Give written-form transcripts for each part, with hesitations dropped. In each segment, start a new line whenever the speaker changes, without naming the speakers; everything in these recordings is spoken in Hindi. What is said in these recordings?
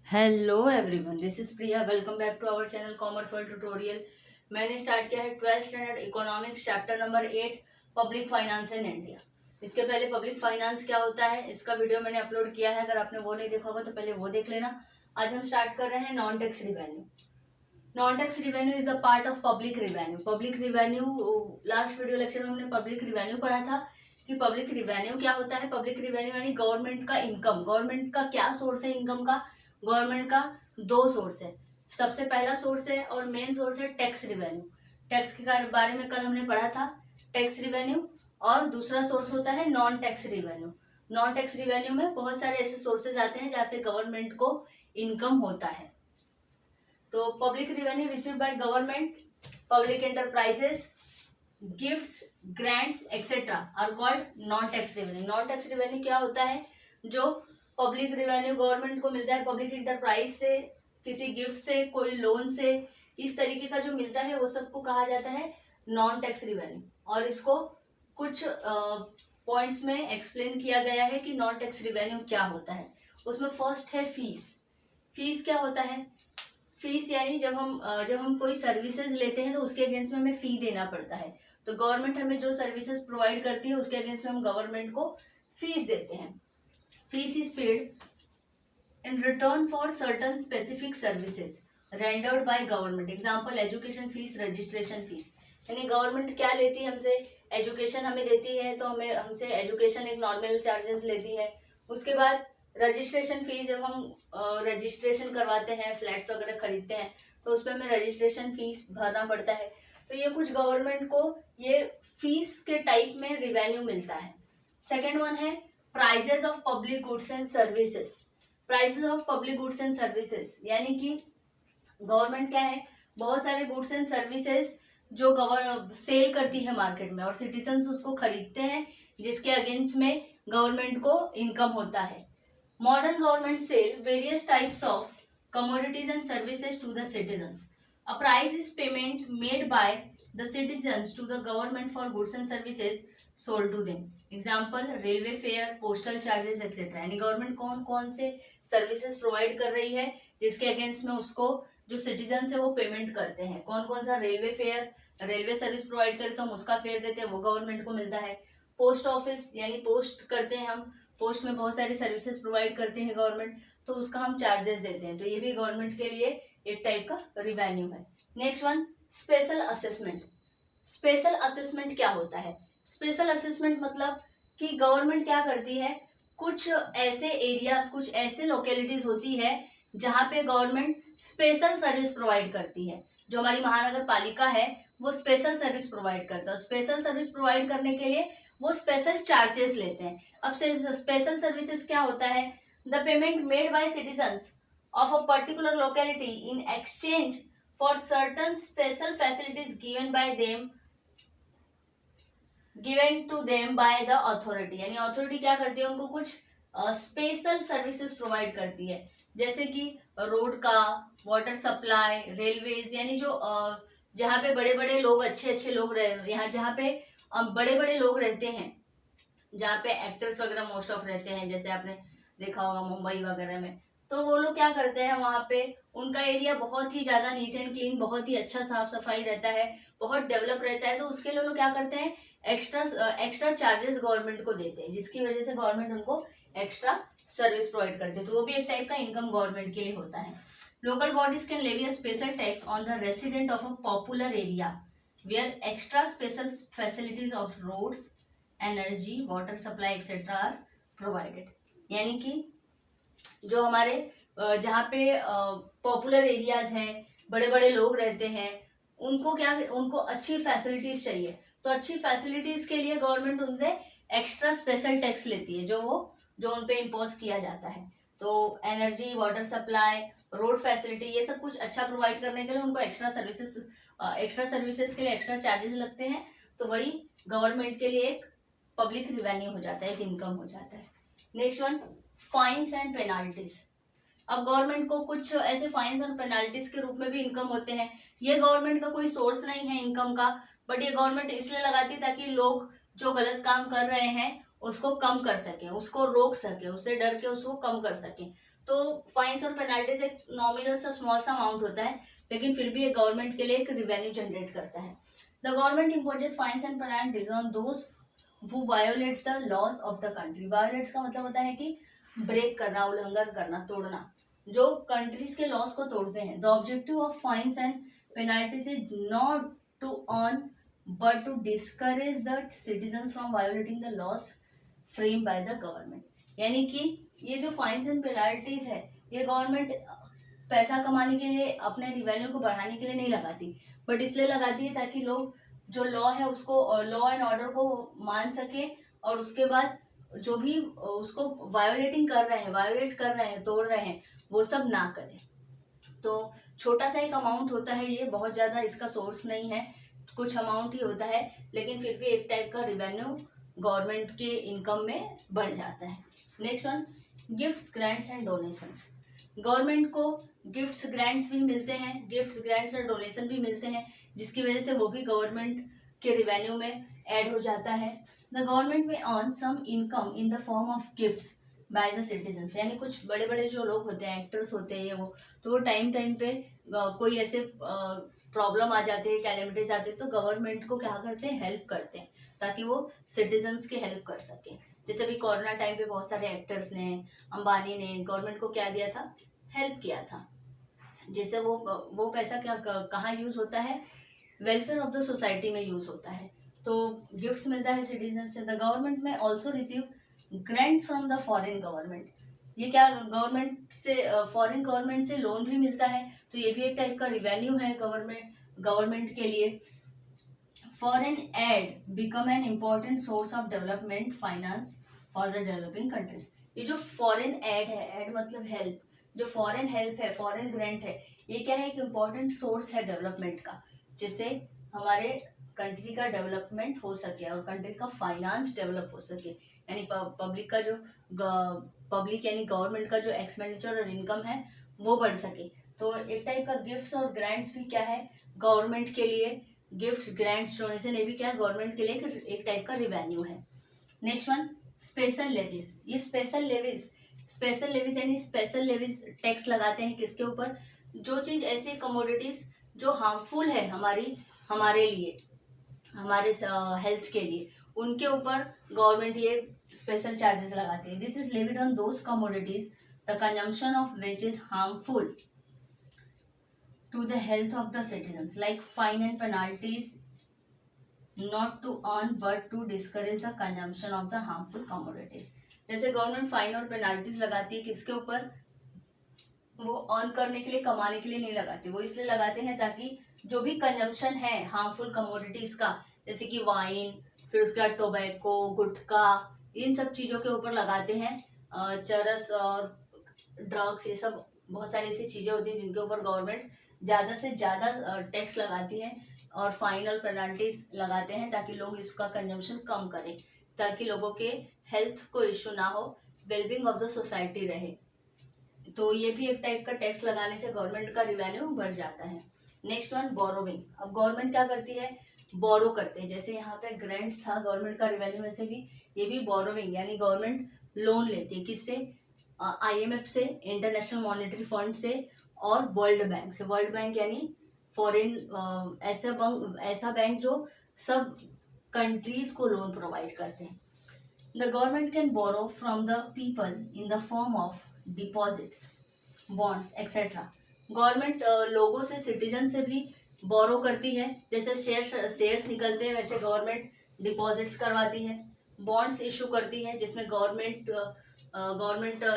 Hello everyone, this is Priya. Welcome back to our channel commerce world tutorial. मैंने स्टार्ट किया है 12th standard economics chapter number 8 public finance in India. इसके पहले पब्लिक फाइनेंस क्या होता है इसका वीडियो मैंने अपलोड किया है, अगर आपने वो नहीं देखा होगा तो पहले वो देख लेना। आज हम स्टार्ट कर रहे हैं non tax revenue. Non tax revenue is the part of public revenue. Public revenue, last video lecture में हमने पब्लिक रिवेन्यू पढ़ा था कि पब्लिक रिवेन्यू क्या होता है। पब्लिक रिवेन्यू यानी गवर्नमेंट का इनकम। गवर्नमेंट का क्या सोर्स है इनकम का? गवर्नमेंट का दो सोर्स है। सबसे पहला सोर्स है और मेन सोर्स है टैक्स रिवेन्यू। टैक्स के बारे में कल हमने पढ़ा था, टैक्स रिवेन्यू। और दूसरा सोर्स होता है non tax revenue. Non tax revenue में बहुत सारे ऐसे सोर्सेज आते हैं जहाँ से गवर्नमेंट को इनकम होता है। तो public revenue received by government, public enterprises, gifts, grants etcetera are called non tax revenue. Non tax revenue क्या होता है? जो पब्लिक रिवेन्यू गवर्नमेंट को मिलता है पब्लिक इंटरप्राइज से, किसी गिफ्ट से, कोई लोन से, इस तरीके का जो मिलता है वो सबको कहा जाता है नॉन टैक्स रिवेन्यू। और इसको कुछ पॉइंट्स में एक्सप्लेन किया गया है कि नॉन टैक्स रिवेन्यू क्या होता है। उसमें फर्स्ट है फीस। फीस क्या होता है? फीस यानी जब हम कोई सर्विसेज लेते हैं तो उसके अगेंस्ट में हमें फी देना पड़ता है। तो गवर्नमेंट हमें जो सर्विसेज प्रोवाइड करती है उसके अगेंस्ट में हम गवर्नमेंट को फीस देते हैं। Fees is paid in return for certain specific services rendered by government. Example education fees, registration fees. यानी गवर्नमेंट क्या लेती है हमसे? एजुकेशन हमें देती है तो हमें हमसे एजुकेशन एक नॉर्मल चार्जेस लेती है। उसके बाद रजिस्ट्रेशन फीस, जब हम रजिस्ट्रेशन करवाते हैं, फ्लैट्स वगैरह खरीदते हैं तो उस पर हमें रजिस्ट्रेशन फीस भरना पड़ता है। तो ये कुछ गवर्नमेंट को ये फीस के टाइप में रिवेन्यू मिलता है। सेकेंड वन है prices of public goods and services. Prices of public goods and services यानी कि गवर्नमेंट क्या है, बहुत सारे गुड्स एंड सर्विसेज जो सेल करती है मार्केट में और सिटीजन्स उसको खरीदते हैं, जिसके अगेंस्ट में गवर्नमेंट को इनकम होता है। Modern government sell various types of commodities and services to the citizens. A price is payment made by the citizens to the government for goods and services sold to them. Example, railway fare, postal charges, etc. यानी गवर्नमेंट कौन कौन से सर्विसेज प्रोवाइड कर रही है जिसके अगेंस्ट में उसको जो सिटीजन है वो पेमेंट करते हैं। कौन कौन सा? Railway fair, railway service provide करे तो हम उसका फेयर देते हैं, वो गवर्नमेंट को मिलता है। पोस्ट ऑफिस यानी पोस्ट करते हैं हम, पोस्ट में बहुत सारी सर्विसेज प्रोवाइड करते हैं गवर्नमेंट, तो उसका हम चार्जेस देते हैं। तो ये भी गवर्नमेंट के लिए एक टाइप का रिवेन्यू है। Next one, special assessment. Special assessment क्या होता है? स्पेशल असेसमेंट मतलब कि गवर्नमेंट क्या करती है, कुछ ऐसे एरियाज, कुछ ऐसे लोकेलिटीज होती है जहाँ पे गवर्नमेंट स्पेशल सर्विस प्रोवाइड करती है। जो हमारी महानगर पालिका है वो स्पेशल सर्विस प्रोवाइड करता है। स्पेशल सर्विस प्रोवाइड करने के लिए वो स्पेशल चार्जेस लेते हैं। अब से स्पेशल सर्विसेज क्या होता है? The payment made by citizens of a particular locality in exchange for certain special facilities given to them by the authority. यानी अथॉरिटी क्या करती है, उनको कुछ स्पेशल सर्विसेज प्रोवाइड करती है, जैसे कि रोड का, वाटर सप्लाई, रेलवेज। यानी जो जहाँ पे बड़े बड़े लोग, अच्छे अच्छे लोग रहे, यहाँ जहाँ पे बड़े बड़े लोग रहते हैं, जहाँ पे एक्टर्स वगैरह मोस्ट ऑफ रहते हैं, जैसे आपने देखा होगा मुंबई वगैरह में, तो वो लोग क्या करते हैं, वहाँ पे उनका एरिया बहुत ही ज्यादा नीट एंड क्लीन, बहुत ही अच्छा साफ सफाई रहता है, बहुत डेवलप रहता है। तो उसके लिए लोग क्या करते हैं, एक्स्ट्रा चार्जेस गवर्नमेंट को देते हैं, जिसकी वजह से गवर्नमेंट उनको एक्स्ट्रा सर्विस प्रोवाइड करते हैं। तो वो भी एक टाइप का इनकम गवर्नमेंट के लिए होता है। Local bodies can levy a special tax on the resident of a popular area where extra special facilities of roads, energy, water supply etc. are provided। यानी कि जो हमारे जहाँ पे पॉपुलर एरियाज हैं, बड़े बड़े लोग रहते हैं, उनको अच्छी फैसिलिटीज चाहिए। तो अच्छी फैसिलिटीज के लिए गवर्नमेंट उनसे एक्स्ट्रा स्पेशल टैक्स लेती है, जो उन पे इम्पोज किया जाता है। तो energy, water supply, road facility, ये सब कुछ अच्छा प्रोवाइड करने के लिए उनको एक्स्ट्रा सर्विसेज के लिए एक्स्ट्रा चार्जेस लगते हैं। तो वही गवर्नमेंट के लिए एक पब्लिक रिवेन्यू हो जाता है, एक इनकम हो जाता है। Next one, fines and penalties. अब गवर्नमेंट को कुछ ऐसे फाइन्स और पेनाल्टीज के रूप में भी इनकम होते हैं। ये गवर्नमेंट का कोई सोर्स नहीं है इनकम का, बट ये गवर्नमेंट इसलिए लगाती है ताकि लोग जो गलत काम कर रहे हैं उसको कम कर सकें, उसको रोक सकें, उससे डर के उसको कम कर सकें। तो फाइन्स और पेनाल्टीज एक नॉमिनल सा स्मॉल सा अमाउंट होता है, लेकिन फिर भी ये गवर्नमेंट के लिए एक रिवेन्यू जनरेट करता है। The government imposes fines and penalties on those who violates the laws of the country. Violates का मतलब होता है कि ब्रेक करना, उल्लंघन करना, तोड़ना, जो कंट्रीज के लॉज को तोड़ते हैं। The objective of fines and penalties is not to earn but to discourage the citizens from violating the laws frame by the government. यानी कि ये जो फाइन्स एंड पेनाल्टीज है, ये गवर्नमेंट पैसा कमाने के लिए, अपने रिवेन्यू को बढ़ाने के लिए नहीं लगाती, बट इसलिए लगाती है ताकि लोग जो लॉ है उसको, लॉ एंड ऑर्डर को मान सके, और उसके बाद जो भी उसको वायोलेट कर रहे हैं, तोड़ रहे हैं, वो सब ना करें। तो छोटा सा एक अमाउंट होता है, ये बहुत ज्यादा इसका सोर्स नहीं है, कुछ अमाउंट ही होता है, लेकिन फिर भी एक टाइप का रिवेन्यू गवर्नमेंट के इनकम में बढ़ जाता है। Next one, gifts, grants and donations. Government को गिफ्ट्स, ग्रांट्स भी मिलते हैं, गिफ्ट्स, ग्रांट्स और डोनेशन भी मिलते हैं, जिसकी वजह से वो भी गवर्नमेंट के रिवेन्यू में ऐड हो जाता है। The government may earn some income in the form of gifts by the citizens. यानी कुछ बड़े बड़े जो लोग होते हैं, एक्टर्स होते हैं, ये वो, तो वो टाइम टाइम पे कोई ऐसे प्रॉब्लम आ जाते हैं, कैलेमिटीज आते हैं, तो गवर्नमेंट को क्या करते हैं, हेल्प करते हैं, ताकि वो सिटीजन्स की हेल्प कर सके। जैसे अभी कोरोना टाइम पे बहुत सारे एक्टर्स ने, अंबानी ने गवर्नमेंट को क्या दिया था, हेल्प किया था, जिससे वो पैसा क्या कहाँ यूज होता है, वेलफेयर ऑफ द सोसाइटी में यूज होता है। तो गिफ्ट्स मिलता है सिटीजन से। द गवर्नमेंट में also receive grants from the foreign government. ये क्या, गवर्नमेंट से, फॉरेन गवर्नमेंट से लोन भी मिलता है, तो ये भी एक टाइप का रिवेन्यू है गवर्नमेंट के लिए। Foreign add become an important source of development finance for the developing countries. ये जो फॉरेन एड है, एड मतलब हेल्प, जो फॉरेन हेल्प है, फॉरेन ग्रांट है, ये क्या है, एक इम्पोर्टेंट सोर्स है डेवलपमेंट का, जिससे हमारे कंट्री का डेवलपमेंट हो सके और कंट्री का फाइनेंस डेवलप हो सके। यानी पब्लिक का जो पब्लिक यानी गवर्नमेंट का जो एक्सपेंडिचर और इनकम है वो बढ़ सके। तो एक टाइप का गिफ्ट्स और ग्रांट्स भी क्या है, गवर्नमेंट के लिए, गिफ्ट्स, ग्रांट्स, डोनेशन, ये भी क्या है, गवर्नमेंट के लिए एक टाइप का रिवेन्यू है। Next one, special levies. ये स्पेशल लेवीज यानी स्पेशल लेवीज टैक्स लगाते हैं किसके ऊपर, जो चीज ऐसी कमोडिटीज जो हार्मफुल है हमारे लिए, हमारे हेल्थ के लिए, उनके ऊपर गवर्नमेंट ये स्पेशल चार्जेस लगाती है। This is levied on those commodities the consumption of which is harmful to the health of the citizens, like fine and penalties not to earn but to discourage the consumption of the harmful commodities। जैसे गवर्नमेंट फाइन और पेनाल्टीज लगाती है किसके ऊपर, वो अर्न करने के लिए, कमाने के लिए नहीं लगाते, वो इसलिए लगाते हैं ताकि जो भी कंजम्पशन है हार्मफुल कमोडिटीज का, जैसे कि वाइन, फिर उसके बाद टोबैको, गुटखा, इन सब चीजों के ऊपर लगाते हैं, चरस और ड्रग्स, ये सब बहुत सारी ऐसी चीजें होती हैं जिनके ऊपर गवर्नमेंट ज़्यादा से ज़्यादा टैक्स लगाती है और फाइन और पेनाल्टीज लगाते हैं, ताकि लोग इसका कंजम्पशन कम करें, ताकि लोगों के हेल्थ को इश्यू ना हो, वेलबींग ऑफ द सोसाइटी रहे। तो ये भी एक टाइप का टैक्स लगाने से गवर्नमेंट का रिवेन्यू बढ़ जाता है। Next one, borrowing. अब गवर्नमेंट क्या करती है, बोरो करते हैं। जैसे यहाँ पे ग्रांट्स था गवर्नमेंट का रिवेन्यू में से भी, ये भी बोरोविंग यानी गवर्नमेंट लोन लेती है, किससे, IMF से, इंटरनेशनल मॉनेटरी फंड से और वर्ल्ड बैंक से। वर्ल्ड बैंक यानी फॉरेन ऐसा बैंक जो सब कंट्रीज को लोन प्रोवाइड करते हैं। The government can borrow from the people in the form of deposits, bonds etcetera. Government लोगों से, सिटीजन से भी बोरो करती है। जैसे शेयर्स निकलते हैं, वैसे गवर्नमेंट डिपॉजिट्स करवाती है, बॉन्ड्स इशू करती है, जिसमें गवर्नमेंट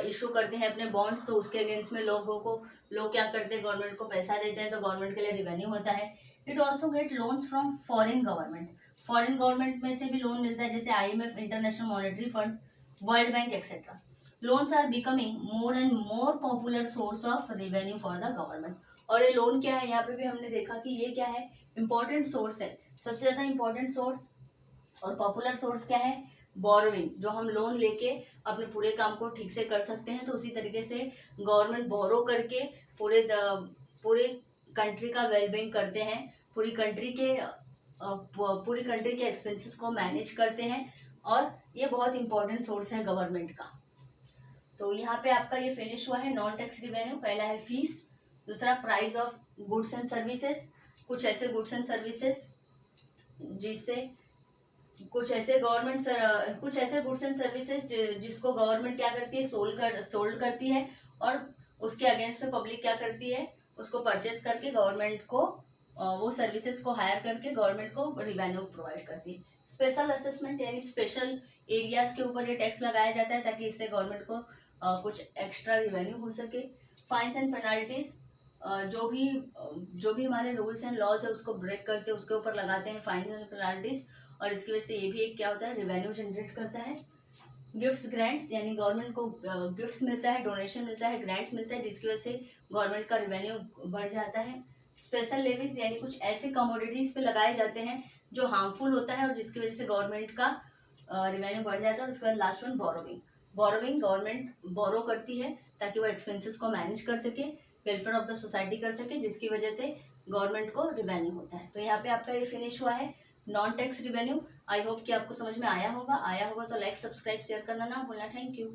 इशू करते हैं अपने बॉन्ड्स, तो उसके अगेंस्ट में लोग क्या करते हैं, गवर्नमेंट को पैसा देते हैं, तो गवर्नमेंट के लिए रिवेन्यू होता है। It also get loans from foreign government. Foreign government में से भी लोन मिलता है, जैसे IMF, international monetary fund, world bank etcetera. Loans are becoming more and more popular source of revenue for the government. और ये लोन क्या है, यहाँ पे भी हमने देखा कि ये क्या है, इंपॉर्टेंट सोर्स है, सबसे ज्यादा इंपॉर्टेंट सोर्स और पॉपुलर सोर्स क्या है, बोरोइंग, जो हम लोन लेके अपने पूरे काम को ठीक से कर सकते हैं। तो उसी तरीके से गवर्नमेंट बोरो करके पूरे कंट्री का वेलबींग करते हैं, पूरी कंट्री के एक्सपेंसेस को मैनेज करते हैं, और ये बहुत इंपॉर्टेंट सोर्स है गवर्नमेंट का। तो यहाँ पे आपका ये फिनिश हुआ है नॉन टैक्स रिवेन्यू। पहला है फीस, दूसरा price of goods and services, कुछ ऐसे गुड्स एंड सर्विसेज जिससे कुछ ऐसे गुड्स एंड सर्विसेज जिसको गवर्नमेंट क्या करती है, सोल्ड करती है, और उसके अगेंस्ट में पब्लिक क्या करती है, उसको परचेस करके गवर्नमेंट को वो सर्विसेज को हायर करके गवर्नमेंट को रिवेन्यू प्रोवाइड करती है। स्पेशल असेसमेंट यानी स्पेशल एरियाज के ऊपर ये टैक्स लगाया जाता है ताकि इससे गवर्नमेंट को कुछ एक्स्ट्रा रिवेन्यू हो सके। फाइन्स एंड पेनाल्टीज, जो भी हमारे रूल्स एंड लॉज है उसको ब्रेक करते हैं उसके ऊपर लगाते हैं फाइन्स एंड पेनाल्टीज, और इसकी वजह से ये भी एक क्या होता है, रिवेन्यू जनरेट करता है। गिफ्ट्स ग्रांट्स यानी गवर्नमेंट को गिफ्ट्स मिलता है, डोनेशन मिलता है, ग्रांट्स मिलता है, जिसकी वजह से गवर्नमेंट का रिवेन्यू बढ़ जाता है। स्पेशल लेवीज यानी कुछ ऐसे कमोडिटीज पे लगाए जाते हैं जो हार्मफुल होता है और जिसकी वजह से गवर्नमेंट का रिवेन्यू बढ़ जाता है। उसके बाद last one borrowing. Borrowing, government borrow करती है ताकि वो एक्सपेंसेस को मैनेज कर सके, वेलफेयर ऑफ द सोसाइटी कर सके, जिसकी वजह से गवर्नमेंट को रिवेन्यू होता है। तो यहाँ पे आपका ये फिनिश हुआ है non tax revenue. I hope कि आपको समझ में आया होगा तो लाइक सब्सक्राइब शेयर करना ना भूलना। Thank you.